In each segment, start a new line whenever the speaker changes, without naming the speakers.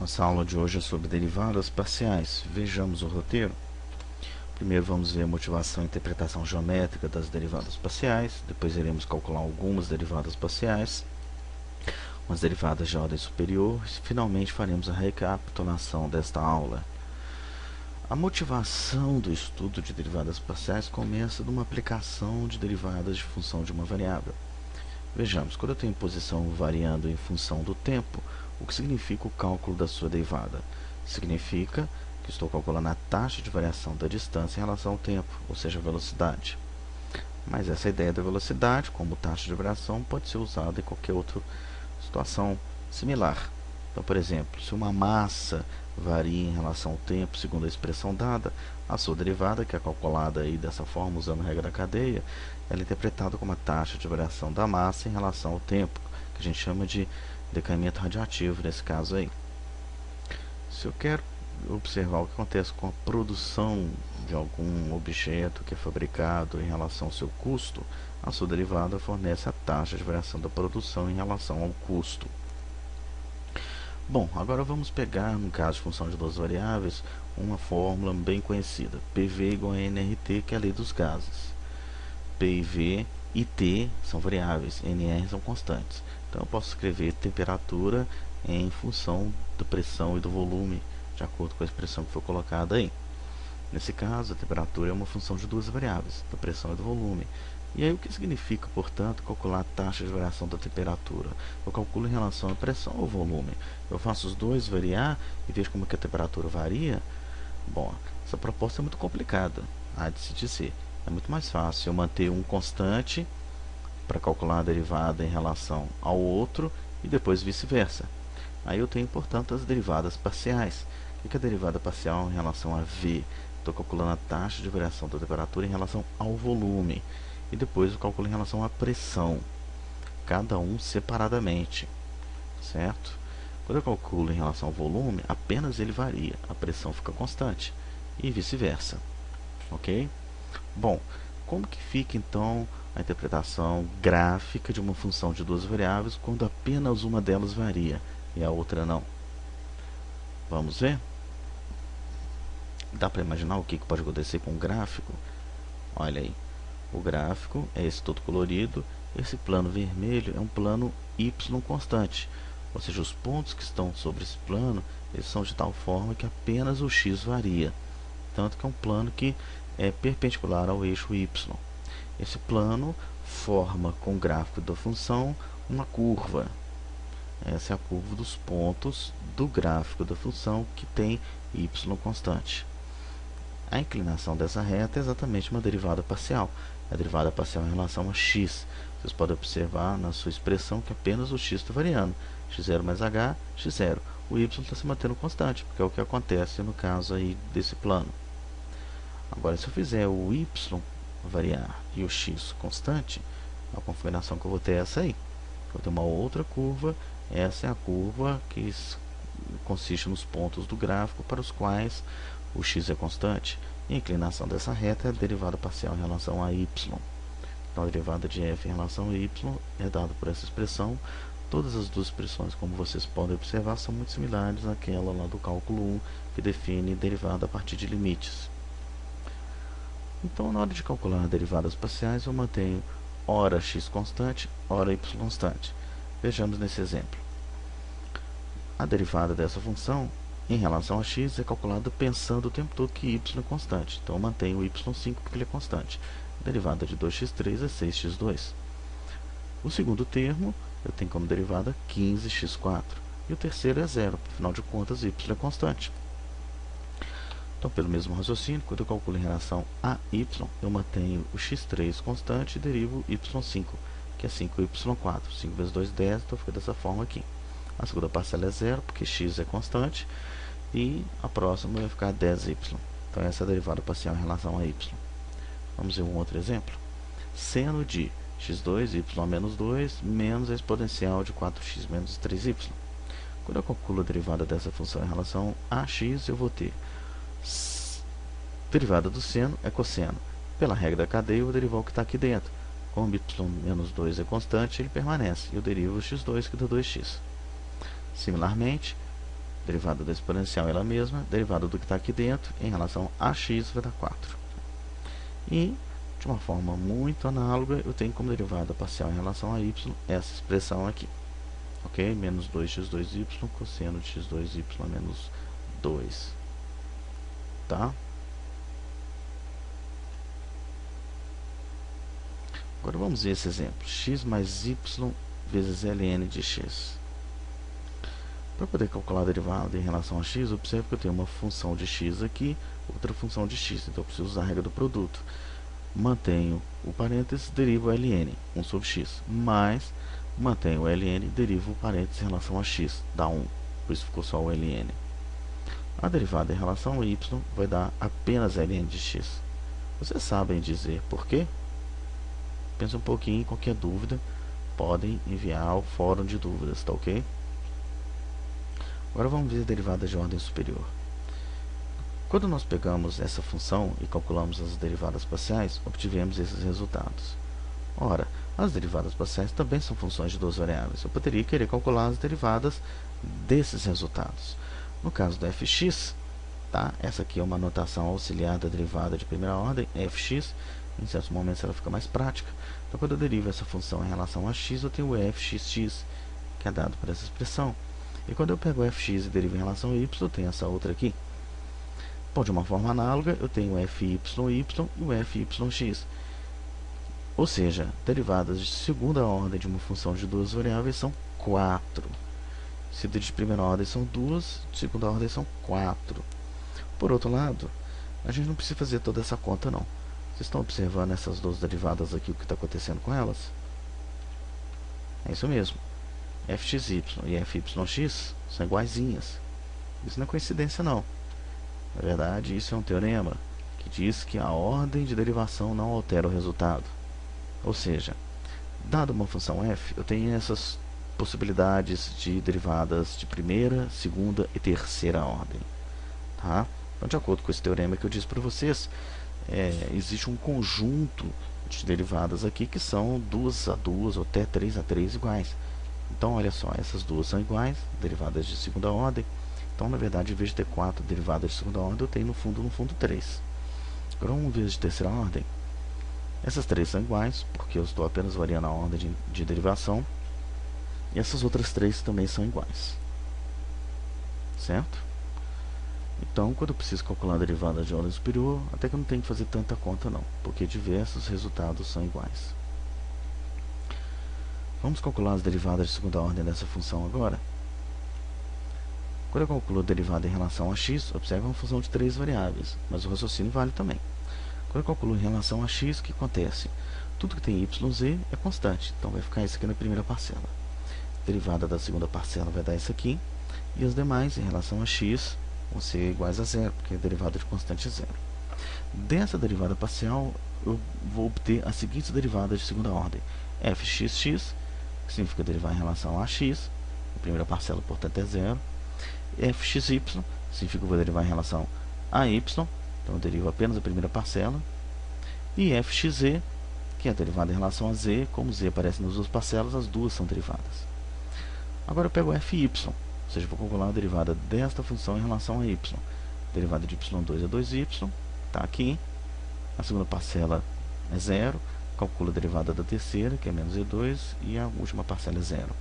Nossa aula de hoje é sobre derivadas parciais. Vejamos o roteiro. Primeiro vamos ver a motivação e interpretação geométrica das derivadas parciais. Depois iremos calcular algumas derivadas parciais, umas derivadas de ordem superior. E finalmente faremos a recapitulação desta aula. A motivação do estudo de derivadas parciais começa de uma aplicação de derivadas de função de uma variável. Vejamos, quando eu tenho posição variando em função do tempo, o que significa o cálculo da sua derivada? Significa que estou calculando a taxa de variação da distância em relação ao tempo, ou seja, a velocidade. Mas essa ideia da velocidade, como taxa de variação, pode ser usada em qualquer outra situação similar. Então, por exemplo, se uma massa varia em relação ao tempo segundo a expressão dada, a sua derivada, que é calculada aí dessa forma usando a regra da cadeia, ela é interpretada como a taxa de variação da massa em relação ao tempo, que a gente chama de decaimento radiativo nesse caso aí. Se eu quero observar o que acontece com a produção de algum objeto que é fabricado em relação ao seu custo, a sua derivada fornece a taxa de variação da produção em relação ao custo. Bom, agora vamos pegar, no caso de função de duas variáveis, uma fórmula bem conhecida. PV igual a nRT, que é a lei dos gases. PV e T são variáveis, NR são constantes. Então eu posso escrever temperatura em função da pressão e do volume, de acordo com a expressão que foi colocada aí. Nesse caso, a temperatura é uma função de duas variáveis, da pressão e do volume. E aí o que significa, portanto, calcular a taxa de variação da temperatura? Eu calculo em relação à pressão ou volume. Eu faço os dois variar e vejo como que a temperatura varia? Bom, essa proposta é muito complicada, há de se dizer. É muito mais fácil eu manter um constante para calcular a derivada em relação ao outro e depois vice-versa. Aí eu tenho, portanto, as derivadas parciais. O que é a derivada parcial em relação a V? Estou calculando a taxa de variação da temperatura em relação ao volume. E depois eu calculo em relação à pressão, cada um separadamente, certo? Quando eu calculo em relação ao volume, apenas ele varia, a pressão fica constante, e vice-versa, ok? Bom, como que fica então a interpretação gráfica de uma função de duas variáveis quando apenas uma delas varia e a outra não? Vamos ver? Dá para imaginar o que pode acontecer com o gráfico? Olha aí. O gráfico é esse todo colorido. Esse plano vermelho é um plano y constante, ou seja, os pontos que estão sobre esse plano, eles são de tal forma que apenas o x varia, tanto que é um plano que é perpendicular ao eixo y. Esse plano forma com o gráfico da função uma curva. Essa é a curva dos pontos do gráfico da função que tem y constante. A inclinação dessa reta é exatamente uma derivada parcial. A derivada parcial em relação a x. Vocês podem observar na sua expressão que apenas o x está variando. x0 mais h, x0. O y está se mantendo constante, porque é o que acontece no caso aí desse plano. Agora, se eu fizer o y variar e o x constante, a configuração que eu vou ter é essa aí. Eu vou ter uma outra curva. Essa é a curva que consiste nos pontos do gráfico para os quais o x é constante. E a inclinação dessa reta é a derivada parcial em relação a y. Então, a derivada de f em relação a y é dada por essa expressão. Todas as duas expressões, como vocês podem observar, são muito similares àquela lá do cálculo 1, que define derivada a partir de limites. Então, na hora de calcular derivadas parciais, eu mantenho ora x constante, ora y constante. Vejamos nesse exemplo. A derivada dessa função em relação a x é calculada pensando o tempo todo que y é constante. Então eu mantenho o y5 porque ele é constante. A derivada de 2x3 é 6x2. O segundo termo eu tenho como derivada 15x4. E o terceiro é zero, afinal de contas y é constante. Então, pelo mesmo raciocínio, quando eu calculo em relação a y, eu mantenho o x3 constante e derivo y5, que é 5y4. 5 vezes 2, 10, então fica dessa forma aqui. A segunda parcela é zero, porque x é constante, e a próxima vai ficar 10y. Então, essa é a derivada parcial em relação a y. Vamos ver um outro exemplo. Seno de x2, y menos 2, menos a exponencial de 4x menos 3y. Quando eu calculo a derivada dessa função em relação a x, eu vou ter derivada do seno é cosseno. Pela regra da cadeia, eu vou derivar o que está aqui dentro. Como y menos 2 é constante, ele permanece. E eu derivo o x2, que dá 2x. Similarmente, derivada da exponencial é ela mesma, derivada do que está aqui dentro em relação a x vai dar 4. E, de uma forma muito análoga, eu tenho como derivada parcial em relação a y essa expressão aqui. Ok? Menos 2x2y cosseno de x2y menos 2. Tá? Agora vamos ver esse exemplo. X mais y vezes ln de x. Para poder calcular a derivada em relação a x, observe que eu tenho uma função de x aqui, outra função de x. Então eu preciso usar a regra do produto. Mantenho o parênteses, derivo o ln, 1 sobre x. Mais, mantenho o ln, derivo o parênteses em relação a x, dá 1. Por isso ficou só o ln. A derivada em relação a y vai dar apenas ln de x. Vocês sabem dizer por quê? Pensa um pouquinho, qualquer dúvida, podem enviar ao fórum de dúvidas, tá ok? Agora vamos ver a derivada de ordem superior. Quando nós pegamos essa função e calculamos as derivadas parciais, obtivemos esses resultados. Ora, as derivadas parciais também são funções de duas variáveis. Eu poderia querer calcular as derivadas desses resultados. No caso do fx, tá? Essa aqui é uma notação auxiliar da derivada de primeira ordem, fx. Em certos momentos ela fica mais prática. Então, quando eu derivo essa função em relação a x, eu tenho o fxx, que é dado por essa expressão. E quando eu pego o fx e derivo em relação a y, eu tenho essa outra aqui. Bom, de uma forma análoga, eu tenho o fyy e o fyx. Ou seja, derivadas de segunda ordem de uma função de duas variáveis são 4. Se de primeira ordem são 2, de segunda ordem são 4. Por outro lado, a gente não precisa fazer toda essa conta não. Vocês estão observando essas duas derivadas aqui, o que está acontecendo com elas? É isso mesmo. fxy e fyx são iguaizinhas. Isso não é coincidência não. Na verdade, isso é um teorema que diz que a ordem de derivação não altera o resultado. Ou seja, dada uma função f, eu tenho essas possibilidades de derivadas de primeira, segunda e terceira ordem. Tá? Então, de acordo com esse teorema que eu disse para vocês, existe um conjunto de derivadas aqui que são 2 a 2 ou até 3 a 3 iguais. Então, olha só, essas duas são iguais, derivadas de segunda ordem. Então, na verdade, em vez de ter 4 derivadas de segunda ordem, eu tenho no fundo 3. Agora, vamos ver de terceira ordem. Essas 3 são iguais, porque eu estou apenas variando a ordem de derivação. E essas outras 3 também são iguais. Certo? Então, quando eu preciso calcular a derivada de ordem superior, até que eu não tenho que fazer tanta conta não, porque diversos resultados são iguais. Vamos calcular as derivadas de segunda ordem dessa função agora. Quando eu calculo a derivada em relação a x, observe uma função de 3 variáveis, mas o raciocínio vale também. Quando eu calculo em relação a x, o que acontece? Tudo que tem yz é constante, então vai ficar isso aqui na primeira parcela. A derivada da segunda parcela vai dar isso aqui, e as demais em relação a x vão ser iguais a zero, porque a derivada de constante é zero. Dessa derivada parcial, eu vou obter as seguintes derivadas de segunda ordem. fxx, que significa derivar em relação a x, a primeira parcela, portanto, é zero. fxy, significa que eu vou derivar em relação a y, então eu derivo apenas a primeira parcela. E fxz, que é a derivada em relação a z, como z aparece nas duas parcelas, as duas são derivadas. Agora eu pego o fy, ou seja, vou calcular a derivada desta função em relação a y. A derivada de y2 é 2y, está aqui. A segunda parcela é zero, calculo a derivada da terceira, que é menos e2, e a última parcela é zero.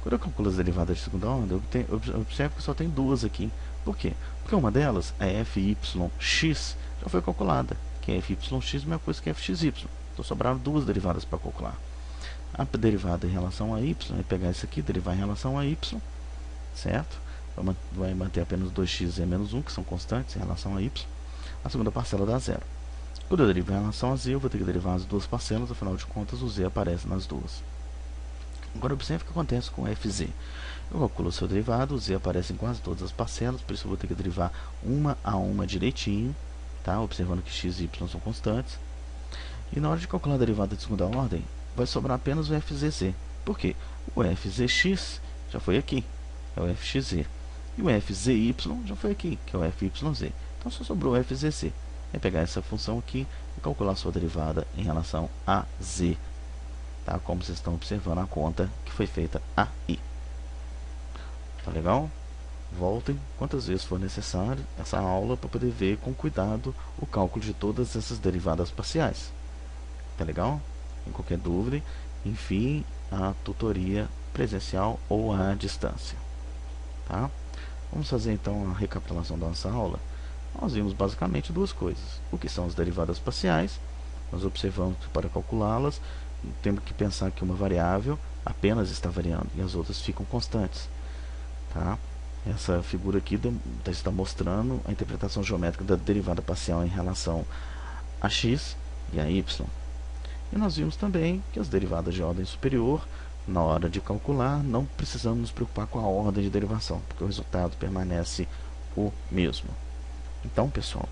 Quando eu calculo as derivadas de segunda ordem, eu observo que só tem duas aqui. Por quê? Porque uma delas, a fyx, já foi calculada, que é fyx é a mesma coisa que fxy. Então sobraram duas derivadas para calcular. A derivada em relação a y é pegar isso aqui, derivar em relação a y, certo? Vai manter apenas 2x e menos 1, que são constantes em relação a y. A segunda parcela dá zero. Quando eu derivo em relação a z, eu vou ter que derivar as duas parcelas, afinal de contas o z aparece nas duas. Agora observe o que acontece com fz. Eu calculo o seu derivado, o z aparece em quase todas as parcelas, por isso eu vou ter que derivar uma a uma direitinho, tá? Observando que x e y são constantes. E na hora de calcular a derivada de segunda ordem, vai sobrar apenas o fzz. Por quê? O fzx já foi aqui, é o fxz. E o fzy já foi aqui, que é o fyz. Então só sobrou o fzz. É pegar essa função aqui e calcular a sua derivada em relação a z. Tá? Como vocês estão observando a conta que foi feita aí. Tá legal? Voltem quantas vezes for necessário essa aula para poder ver com cuidado o cálculo de todas essas derivadas parciais. Tá legal? Em qualquer dúvida, enfim, a tutoria presencial ou à distância. Tá? Vamos fazer então a recapitulação da nossa aula. Nós vimos basicamente duas coisas. O que são as derivadas parciais. Nós observamos que para calculá-las, temos que pensar que uma variável apenas está variando e as outras ficam constantes. Tá? Essa figura aqui está mostrando a interpretação geométrica da derivada parcial em relação a x e a y. E nós vimos também que as derivadas de ordem superior, na hora de calcular, não precisamos nos preocupar com a ordem de derivação, porque o resultado permanece o mesmo. Então, pessoal,